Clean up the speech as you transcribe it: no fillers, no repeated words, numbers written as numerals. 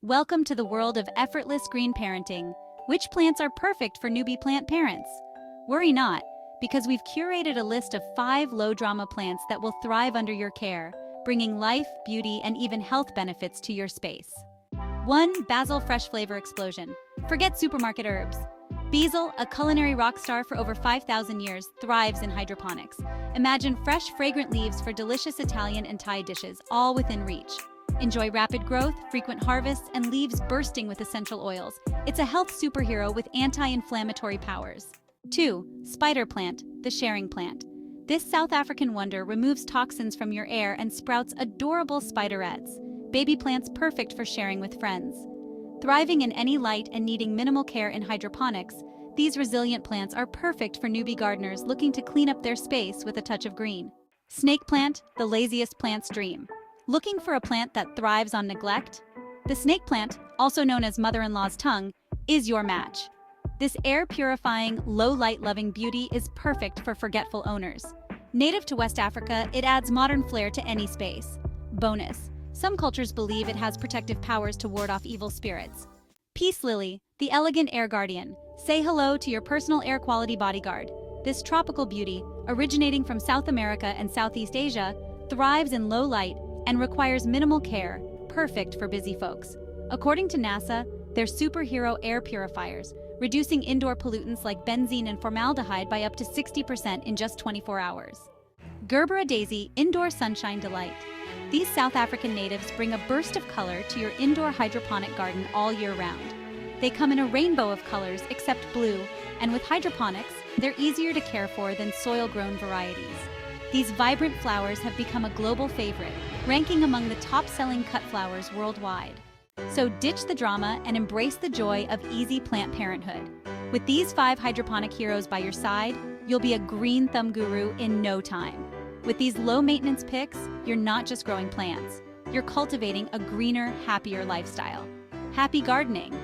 Welcome to the world of effortless green parenting. Which plants are perfect for newbie plant parents? Worry not, because we've curated a list of 5 low-drama plants that will thrive under your care, bringing life, beauty, and even health benefits to your space. 1. Basil Fresh Flavor Explosion. Forget supermarket herbs. Basil, a culinary rock star for over 5,000 years, thrives in hydroponics. Imagine fresh, fragrant leaves for delicious Italian and Thai dishes, all within reach. Enjoy rapid growth, frequent harvests, and leaves bursting with essential oils. It's a health superhero with anti-inflammatory powers. 2. Spider Plant, the sharing plant. This South African wonder removes toxins from your air and sprouts adorable spiderettes, baby plants perfect for sharing with friends. Thriving in any light and needing minimal care in hydroponics, these resilient plants are perfect for newbie gardeners looking to clean up their space with a touch of green. Snake Plant, the laziest plant's dream. Looking for a plant that thrives on neglect? The snake plant, also known as mother-in-law's tongue, is your match. This air-purifying, low-light-loving beauty is perfect for forgetful owners. Native to West Africa, it adds modern flair to any space. Bonus: some cultures believe it has protective powers to ward off evil spirits. Peace Lily, the elegant air guardian. Say hello to your personal air quality bodyguard. This tropical beauty, originating from South America and Southeast Asia, thrives in low light and requires minimal care, perfect for busy folks. According to NASA, they're superhero air purifiers, reducing indoor pollutants like benzene and formaldehyde by up to 60% in just 24 hours. Gerbera Daisy, Indoor Sunshine Delight. These South African natives bring a burst of color to your indoor hydroponic garden all year round. They come in a rainbow of colors except blue, and with hydroponics, they're easier to care for than soil-grown varieties. These vibrant flowers have become a global favorite, ranking among the top-selling cut flowers worldwide. So ditch the drama and embrace the joy of easy plant parenthood. With these 5 hydroponic heroes by your side, you'll be a green thumb guru in no time. With these low-maintenance picks, you're not just growing plants. You're cultivating a greener, happier lifestyle. Happy gardening!